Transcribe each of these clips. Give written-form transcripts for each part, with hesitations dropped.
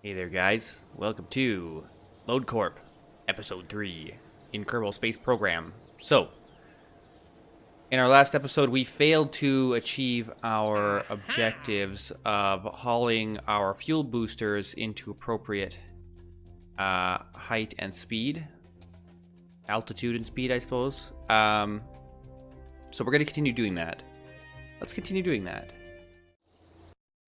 Hey there, guys. Welcome to LodeCorp, Episode 3 in Kerbal Space Program. So, in our last episode, we failed to achieve our objectives of hauling our fuel boosters into appropriate height and speed. Altitude and speed, I suppose. So we're going to continue doing that. Let's continue doing that.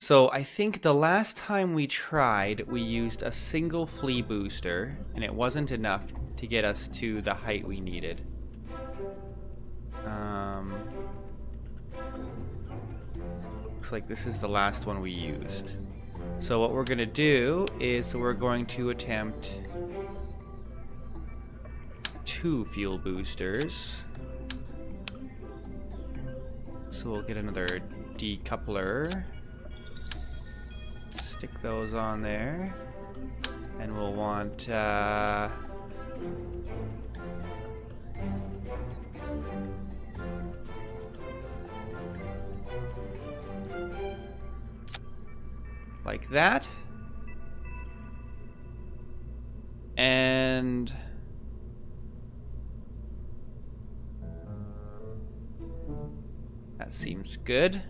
So I think the last time we tried, we used a single flea booster, and it wasn't enough to get us to the height we needed. Looks like this is the last one we used. So what we're gonna do is we're going to attempt 2 fuel boosters. So we'll get another decoupler. Stick those on there, and we'll want like that, and that seems good.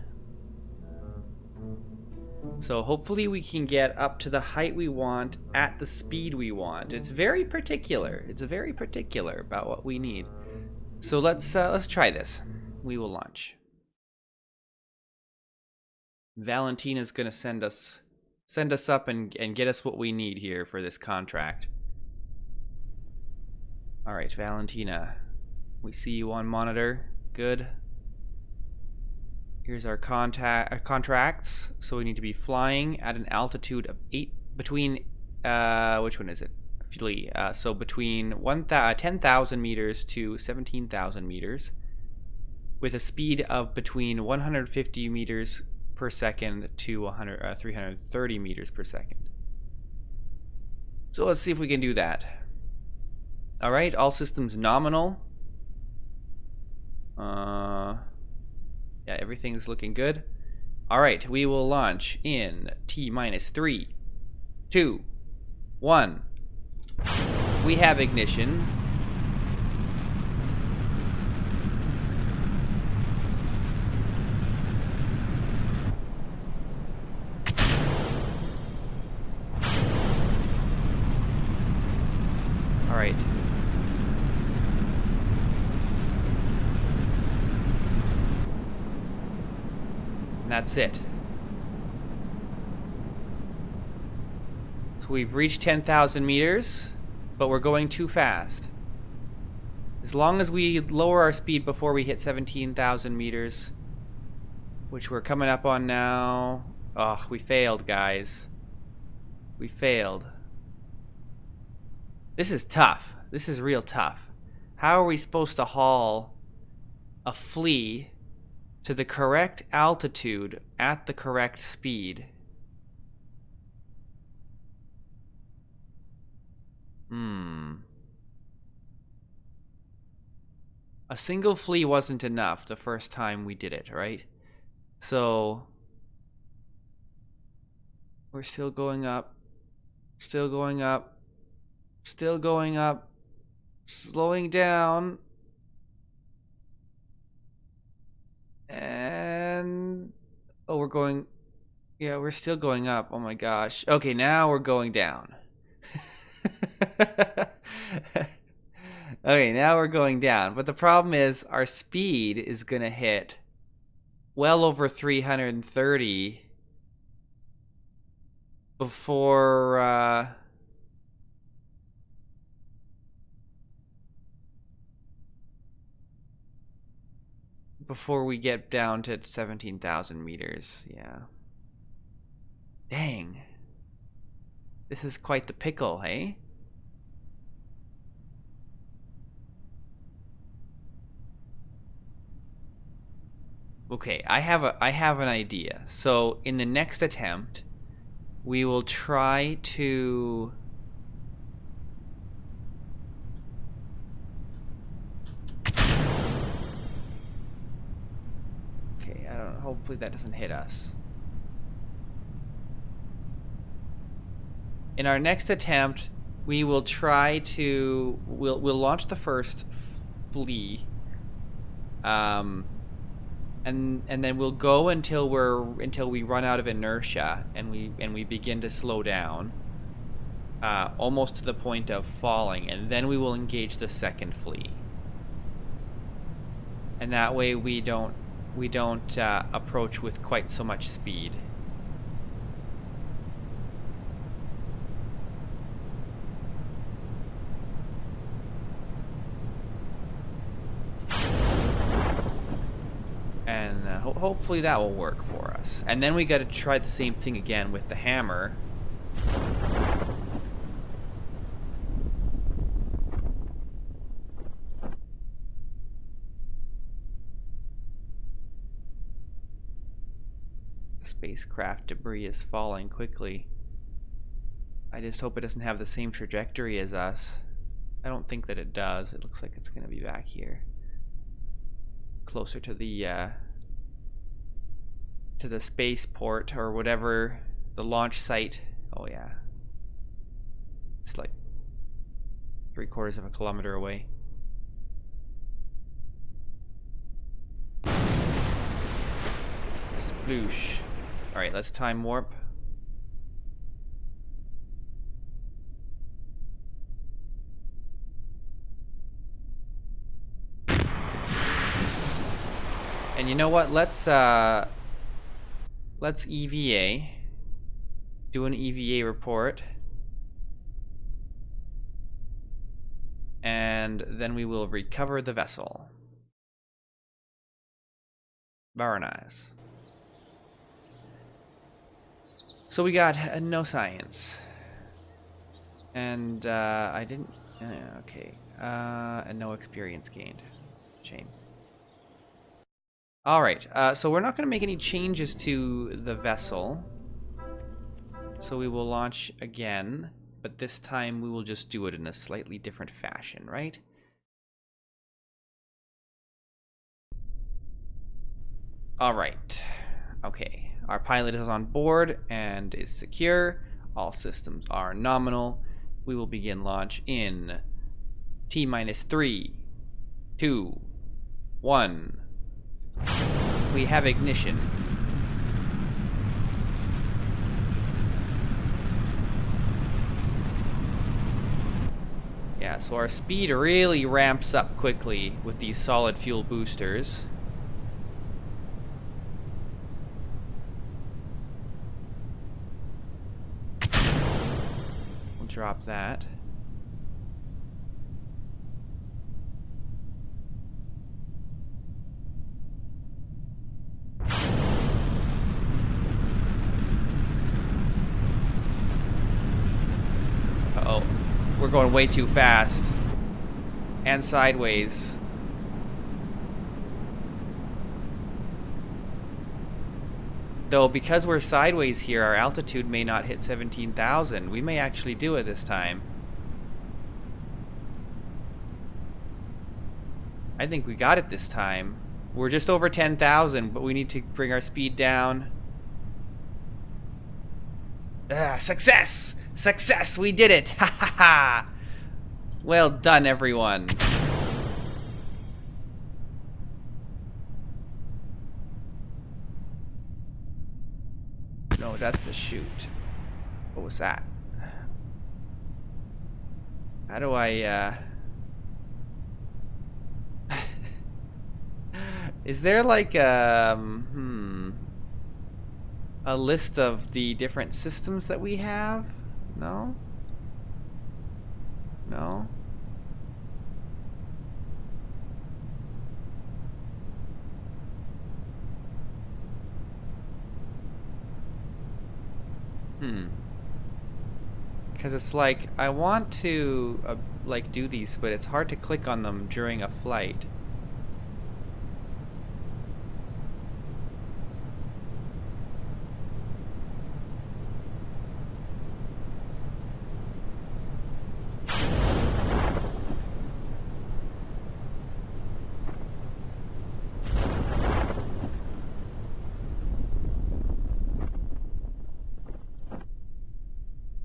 So hopefully we can get up to the height we want at the speed we want. It's very particular. It's very particular about what we need. So let's try this. We will launch. Valentina's gonna send us up and get us what we need here for this contract. All right, Valentina. We see you on monitor. Good. Here's our contracts. So we need to be flying at an altitude of 8 between which one is it? So between 10,000 meters to 17,000 meters, with a speed of between 150 meters per second to 330 meters per second. So let's see if we can do that. All right, all systems nominal. Yeah, everything's looking good. All right, we will launch in T-minus 3, 2, 1. We have ignition. All right. And that's it. So we've reached 10,000 meters, but we're going too fast. As long as we lower our speed before we hit 17,000 meters, which we're coming up on now. Oh, we failed, guys. We failed. This is tough. This is real tough. How are we supposed to haul a flea to the correct altitude at the correct speed? A single flea wasn't enough the first time we did it, right? So we're still going up, still going up, still going up, slowing down. And oh, we're going, yeah, we're still going up. Oh my gosh. Okay, now we're going down. Okay, now we're going down. But the problem is our speed is going to hit well over 330 before we get down to 17,000 meters. Yeah. Dang. This is quite the pickle, hey? Okay, I have an idea. So in the next attempt, we will try to hopefully that doesn't hit us. In our next attempt, we will try to we'll launch the first flea, and then we'll go until we run out of inertia and we begin to slow down, almost to the point of falling, and then we will engage the second flea. And that way we don't approach with quite so much speed. And hopefully that will work for us. And then we got to try the same thing again with the hammer. Spacecraft debris is falling quickly. I just hope it doesn't have the same trajectory as us. I don't think that it does. It looks like it's going to be back here, closer to the spaceport or whatever, the launch site. Oh yeah, it's like 3/4 of a kilometer away. Sploosh. All right, let's time warp. And you know what? Let's EVA. Do an EVA report. And then we will recover the vessel. Very nice. So we got no science. And I didn't... okay. And no experience gained. Shame. Alright, so we're not going to make any changes to the vessel. So we will launch again, but this time we will just do it in a slightly different fashion, right? Alright, okay. Our pilot is on board and is secure. All systems are nominal. We will begin launch in T-3, 2, 1. We have ignition. Yeah, so our speed really ramps up quickly with these solid fuel boosters. We'll drop that. Uh-oh. We're going way too fast. And sideways. Though, because we're sideways here, our altitude may not hit 17,000. We may actually do it this time. I think we got it this time. We're just over 10,000, but we need to bring our speed down. Success! Success! We did it! Ha ha ha! Well done, everyone. No, that's the chute. What was that? How do I, Is there like a list of the different systems that we have? No? No? Because it's like, I want to, like, do these, but it's hard to click on them during a flight.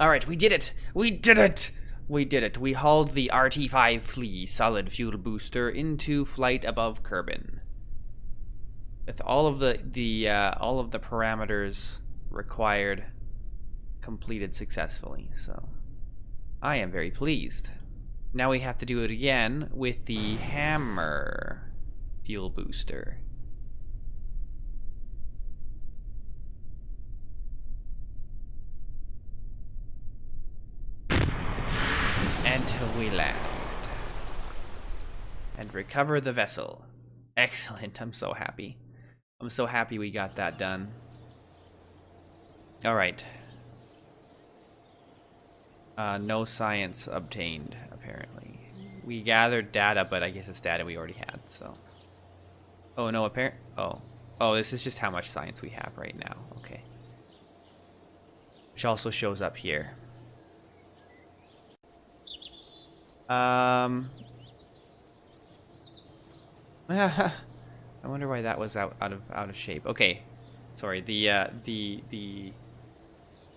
Alright, we did it! We did it! We did it. We hauled the RT-5 Flea solid fuel booster into flight above Kerbal. With all of the parameters required completed successfully, so I am very pleased. Now we have to do it again with the hammer fuel booster. Until we land. And recover the vessel. Excellent, I'm so happy. I'm so happy we got that done. Alright. No science obtained, apparently. We gathered data, but I guess it's data we already had, so. Oh, no, Oh, this is just how much science we have right now. Okay. Which also shows up here. I wonder why that was out of shape. Okay. Sorry, the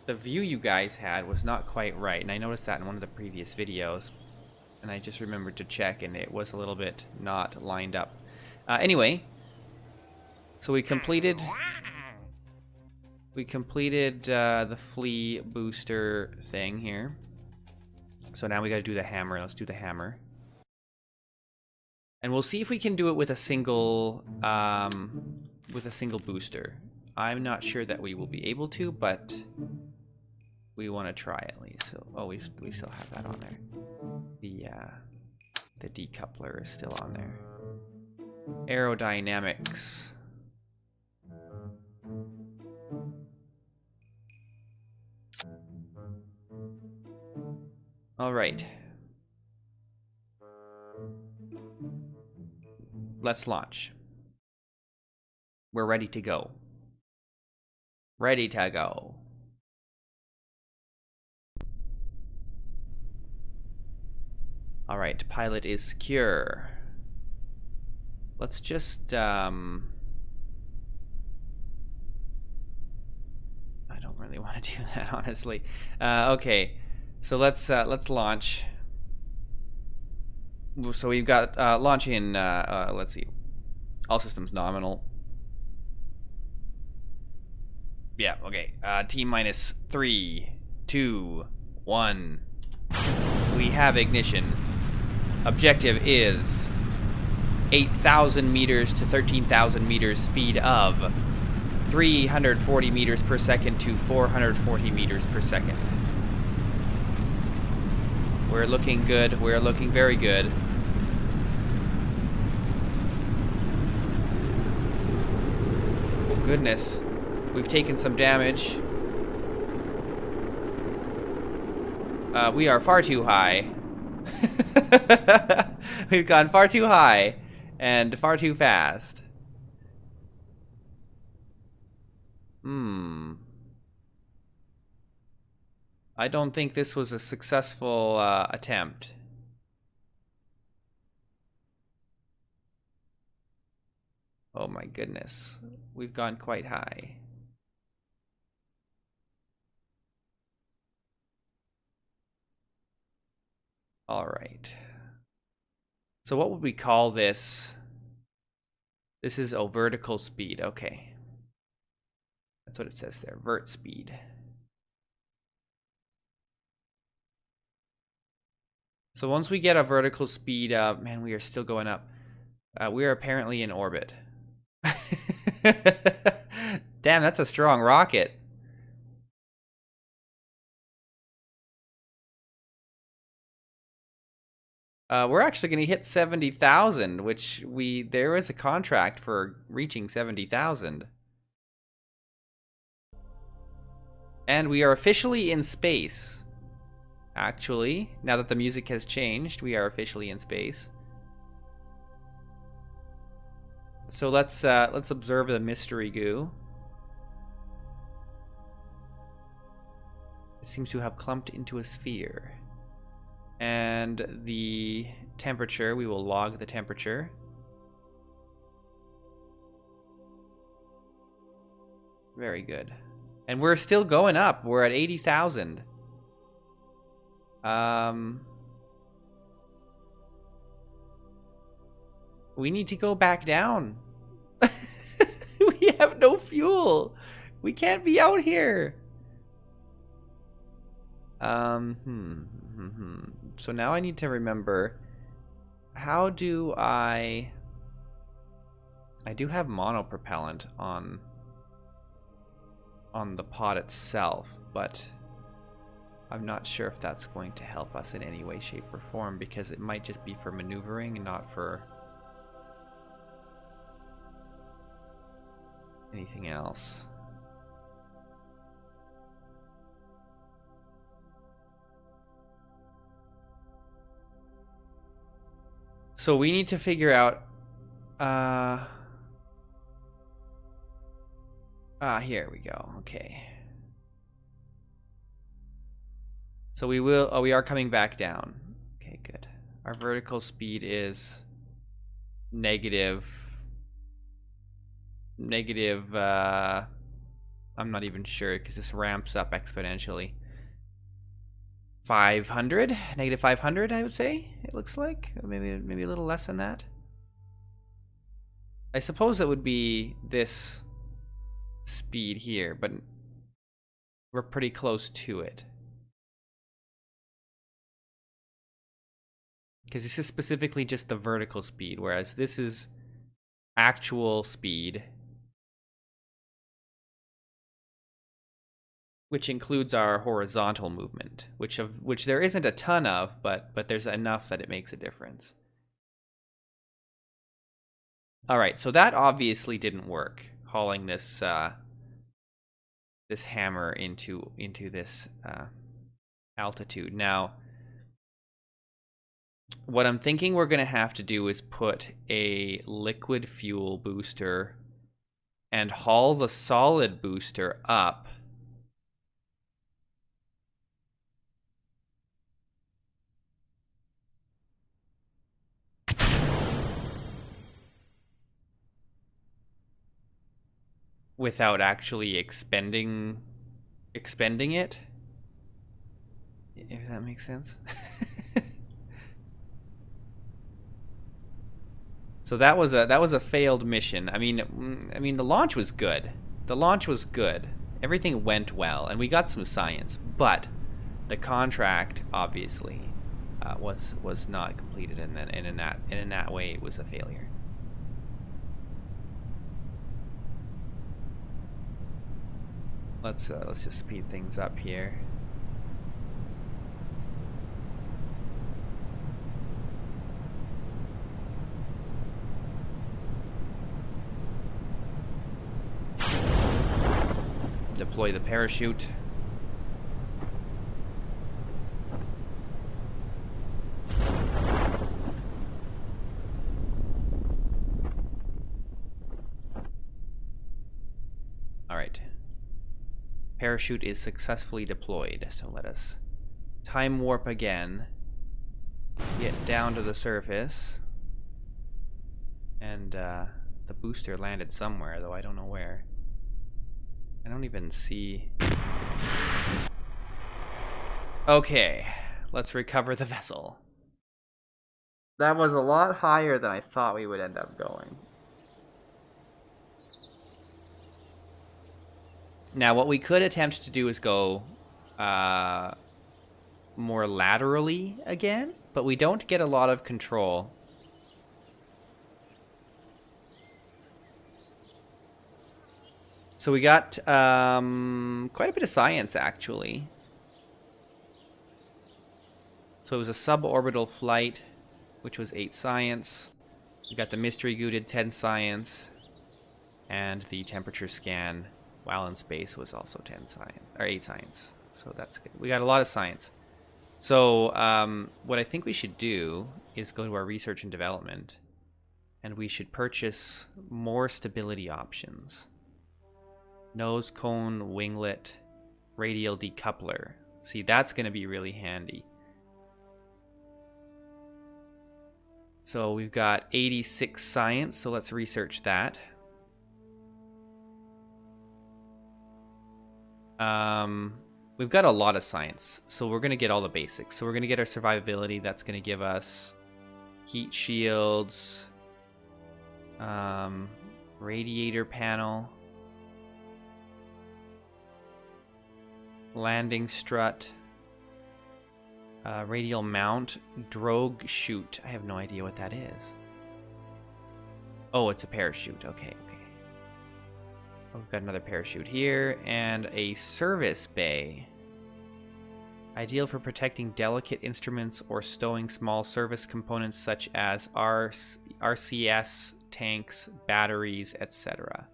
view you guys had was not quite right, and I noticed that in one of the previous videos, and I just remembered to check, and it was a little bit not lined up. Anyway, so we completed the flea booster thing here. So now we got to do the hammer. Let's do the hammer, and we'll see if we can do it with a single booster. I'm not sure that we will be able to, but we want to try at least. So, oh, we still have that on there. The decoupler is still on there. Aerodynamics. All right. Let's launch. We're ready to go. Ready to go. All right, pilot is secure. Let's just I don't really want to do that, honestly. Okay. So let's launch. So we've got launch in let's see. All systems nominal. Yeah, okay. T minus 3, 2, 1. We have ignition. Objective is 8,000 meters to 13,000 meters speed of 340 meters per second to 440 meters per second. We're looking good. We're looking very good. Oh, goodness. We've taken some damage. We are far too high. We've gone far too high and far too fast. I don't think this was a successful attempt. Oh my goodness. We've gone quite high. All right. So what would we call this? This is vertical speed. Okay. That's what it says there. Vert speed. So once we get a vertical speed, man, we are still going up. We are apparently in orbit. Damn, that's a strong rocket. We're actually going to hit 70,000, which there is a contract for reaching 70,000. And we are officially in space. Actually, now that the music has changed, we are officially in space. So let's observe the mystery goo. It seems to have clumped into a sphere. And the temperature, we will log the temperature. Very good. And we're still going up. We're at 80,000. We need to go back down. We have no fuel. We can't be out here. So now I need to remember, how do I do have monopropellant on the pod itself, but I'm not sure if that's going to help us in any way, shape, or form, because it might just be for maneuvering and not for anything else. So we need to figure out here we go. Okay. So we are coming back down. Okay, good. Our vertical speed is negative, I'm not even sure because this ramps up exponentially. 500, negative 500, I would say. It looks like maybe a little less than that. I suppose it would be this speed here, but we're pretty close to it. Because this is specifically just the vertical speed, whereas this is actual speed, which includes our horizontal movement, which there isn't a ton of, but there's enough that it makes a difference. All right, so that obviously didn't work, hauling this this hammer into this altitude. Now, what I'm thinking we're going to have to do is put a liquid fuel booster and haul the solid booster up without actually expending it, if that makes sense. So that was a failed mission. I mean the launch was good. The launch was good. Everything went well, and we got some science. But the contract obviously was not completed, and in that way it was a failure. Let's just speed things up here. Deploy the parachute. All right. Parachute is successfully deployed, so let us time warp again, get down to the surface, and the booster landed somewhere, though I don't know where. I don't even see. Okay, let's recover the vessel. That was a lot higher than I thought we would end up going. Now, what we could attempt to do is go more laterally again, but we don't get a lot of control. So we got quite a bit of science, actually. So it was a suborbital flight, which was 8 science. We got the mystery goo did 10 science, and the temperature scan while in space was also 10 science, or 8 science. So that's good. We got a lot of science. So what I think we should do is go to our research and development, and we should purchase more stability options. Nose cone, winglet, radial decoupler. See, that's going to be really handy. So we've got 86 science, so let's research that. We've got a lot of science, so we're going to get all the basics. So we're going to get our survivability. That's going to give us heat shields, radiator panel, landing strut, radial mount, drogue chute. I have no idea what that is. Oh, it's a parachute. Okay, okay. We've got another parachute here, and a service bay. Ideal for protecting delicate instruments or stowing small service components such as RCS, tanks, batteries, etc.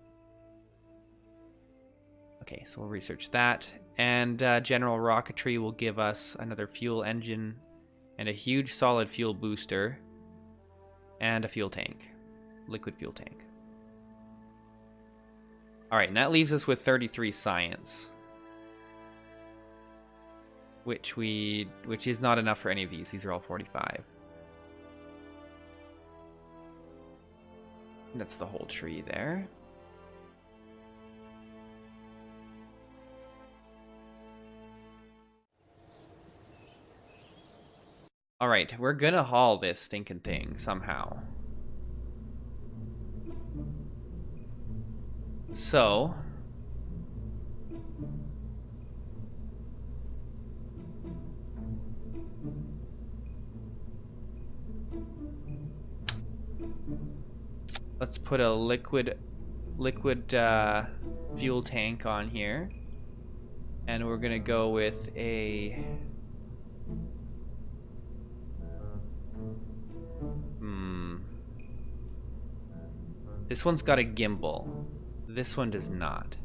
Okay, so we'll research that. And general rocketry will give us another fuel engine and a huge solid fuel booster and a fuel tank, liquid fuel tank. All right, and that leaves us with 33 science, which is not enough for any of these. These are all 45. And that's the whole tree there. All right, we're gonna haul this stinking thing somehow. So, let's put a liquid fuel tank on here, and we're gonna go with a this one's got a gimbal. This one does not.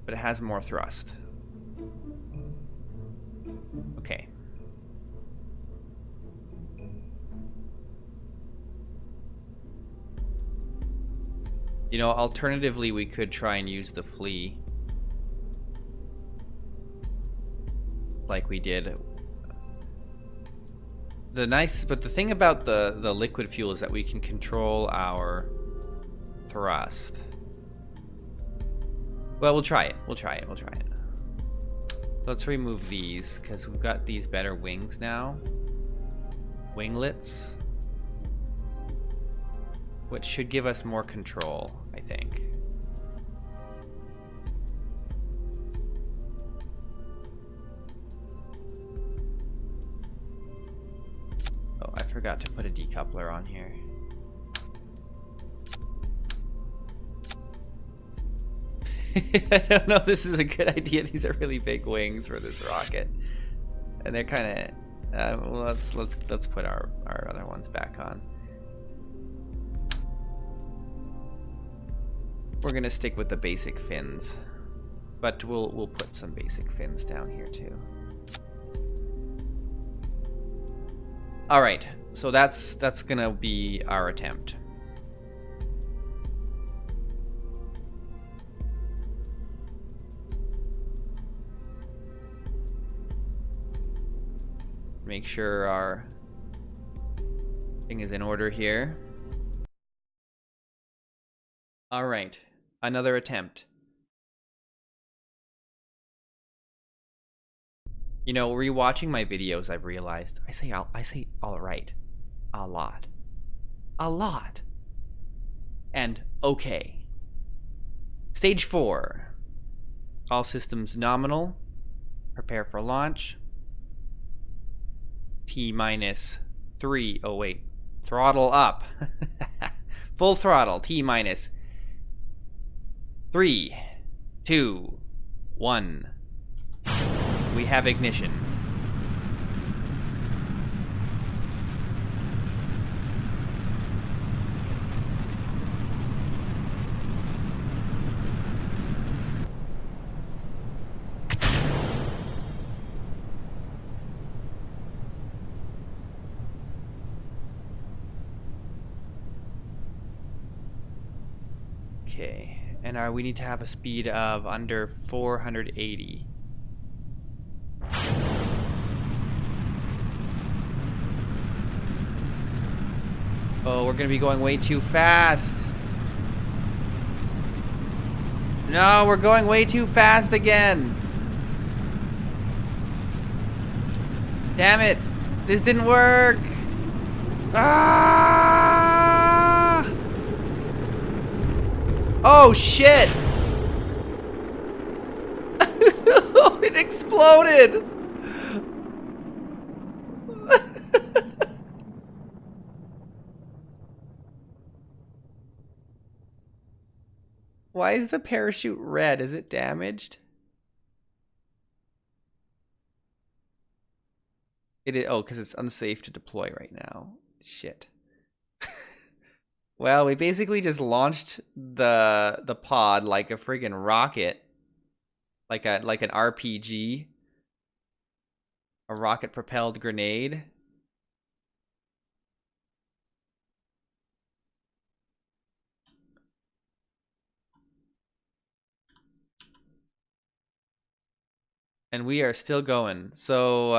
But it has more thrust. Okay. You know, alternatively, we could try and use the flea. Like we did. But the thing about the liquid fuel is that we can control our thrust. Well, we'll try it. We'll try it. Let's remove these because we've got these better wings now. Winglets. Which should give us more control, I think. Oh, I forgot to put a decoupler on here. I don't know if this is a good idea. These are really big wings for this rocket. And they're kind of well, let's put our other ones back on. We're gonna stick with the basic fins, but we'll put some basic fins down here too. All right, so that's gonna be our attempt. Make sure our thing is in order here. All right. Another attempt. You know, rewatching my videos, I've realized I say all right a lot. And okay. Stage 4. All systems nominal. Prepare for launch. T-3. Oh wait. Throttle up. Full throttle. T-. 3, 2, 1. We have ignition. Okay. And we need to have a speed of under 480. Oh, we're gonna be going way too fast. No, we're going way too fast again. Damn it. This didn't work. Ah! Oh, shit. It exploded. Why is the parachute red? Is it damaged? It is. Oh, because it's unsafe to deploy right now. Shit. Well, we basically just launched the pod like a friggin' rocket, like an RPG, a rocket propelled grenade. And we are still going. So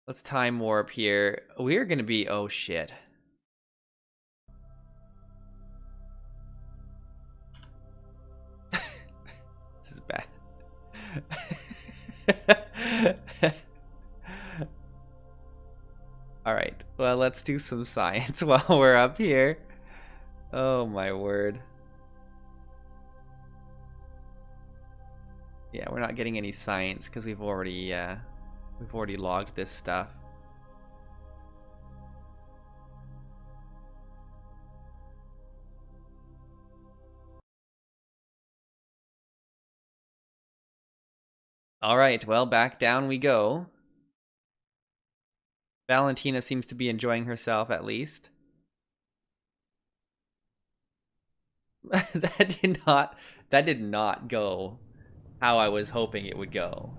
let's time warp here. We're gonna be, oh shit. This is bad. All right, well, let's do some science while we're up here. Oh my word. Yeah, we're not getting any science because we've already logged this stuff. All right, well, back down we go. Valentina seems to be enjoying herself at least. That did not go how I was hoping it would go.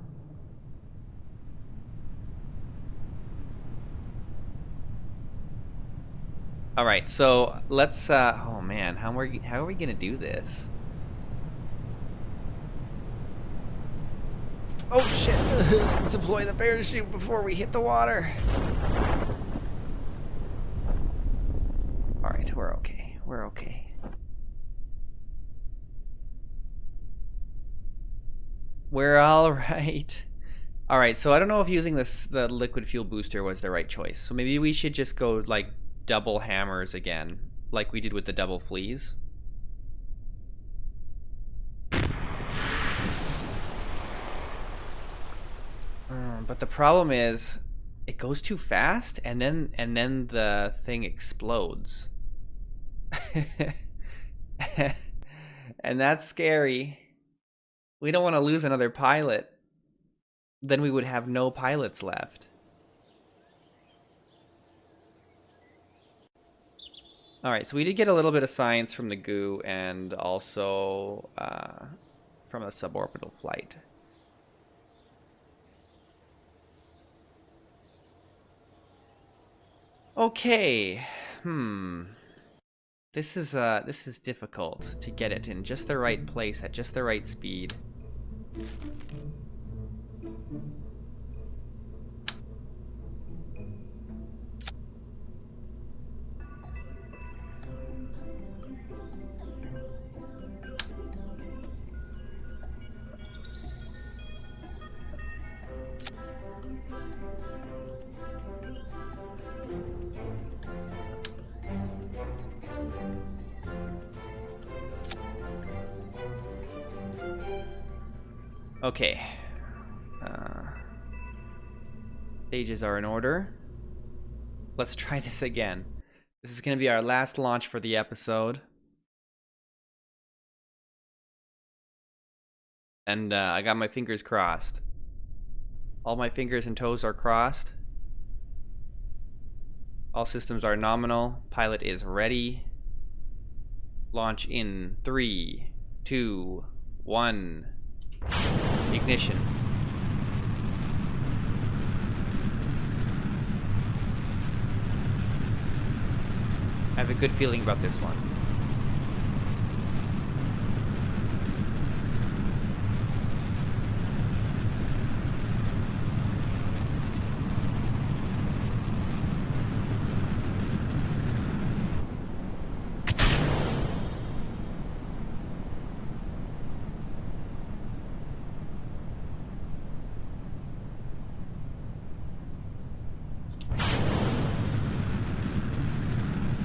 All right, so let's oh man, how are we going to do this? Oh shit. Let's deploy the parachute before we hit the water. All right, we're okay. We're okay. We're all right. All right, so I don't know if using the liquid fuel booster was the right choice. So maybe we should just go like double hammers again, like we did with the double fleas. But the problem is, it goes too fast, and then the thing explodes, and that's scary. We don't want to lose another pilot. Then we would have no pilots left. All right, so we did get a little bit of science from the goo and also from a suborbital flight. Okay, this is difficult to get it in just the right place at just the right speed. Okay. Stages are in order. Let's try this again. This is going to be our last launch for the episode. And I got my fingers crossed. All my fingers and toes are crossed. All systems are nominal. Pilot is ready. Launch in 3, 2, 1. Ignition. I have a good feeling about this one.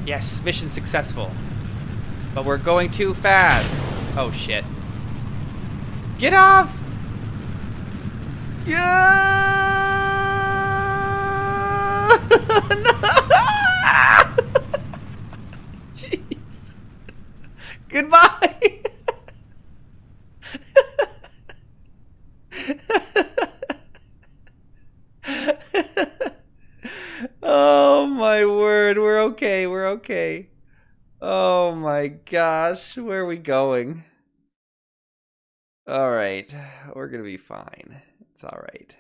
Yes, mission successful. But we're going too fast. Oh, shit. Get off! Yeah! Jeez. Goodbye! Oh my word, we're okay, we're okay. Oh my gosh, where are we going? Alright, we're gonna be fine. It's alright.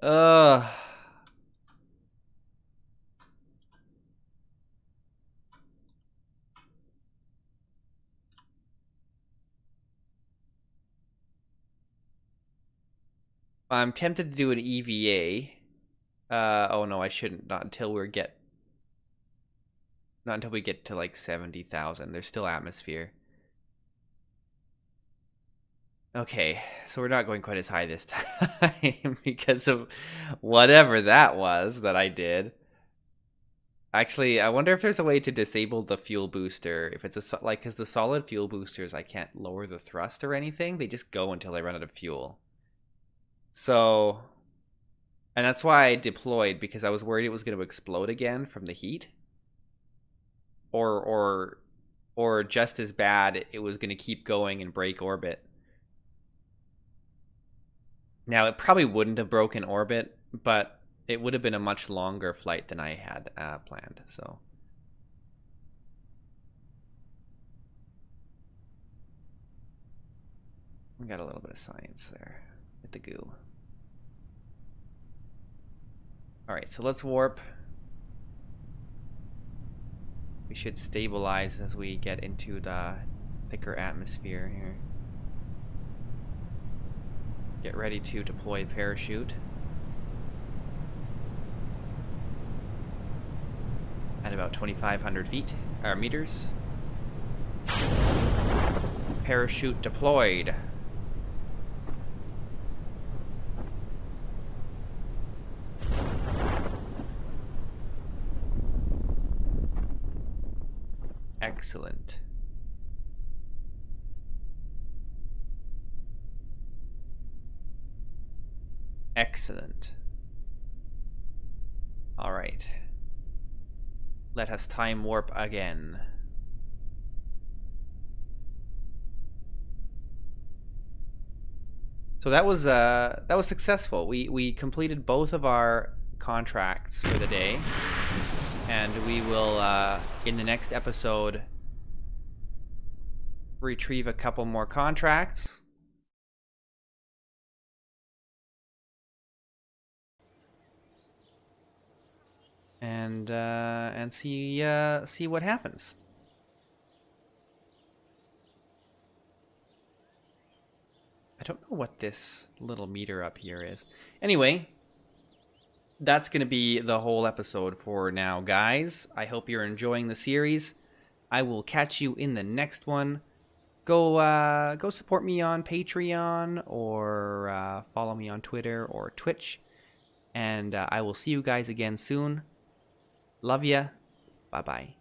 Ugh. I'm tempted to do an EVA. Oh no, I shouldn't. Not until we get to like 70,000. There's still atmosphere. Okay, so we're not going quite as high this time because of whatever that was that I did. Actually, I wonder if there's a way to disable the fuel booster. If it's like, because the solid fuel boosters, I can't lower the thrust or anything. They just go until I run out of fuel. So, and that's why I deployed, because I was worried it was going to explode again from the heat. Or just as bad, it was going to keep going and break orbit. Now, it probably wouldn't have broken orbit, but it would have been a much longer flight than I had planned, so. We got a little bit of science there with the goo. Alright, so let's warp. We should stabilize as we get into the thicker atmosphere here. Get ready to deploy parachute. At about 2,500 feet, or meters. Parachute deployed. Excellent. Excellent. All right. Let us time warp again. So that was successful. We completed both of our contracts for the day, and we will in the next episode retrieve a couple more contracts. And see what happens. I don't know what this little meter up here is. Anyway, that's going to be the whole episode for now, guys. I hope you're enjoying the series. I will catch you in the next one. Go support me on Patreon, or follow me on Twitter or Twitch. And I will see you guys again soon. Love ya. Bye-bye.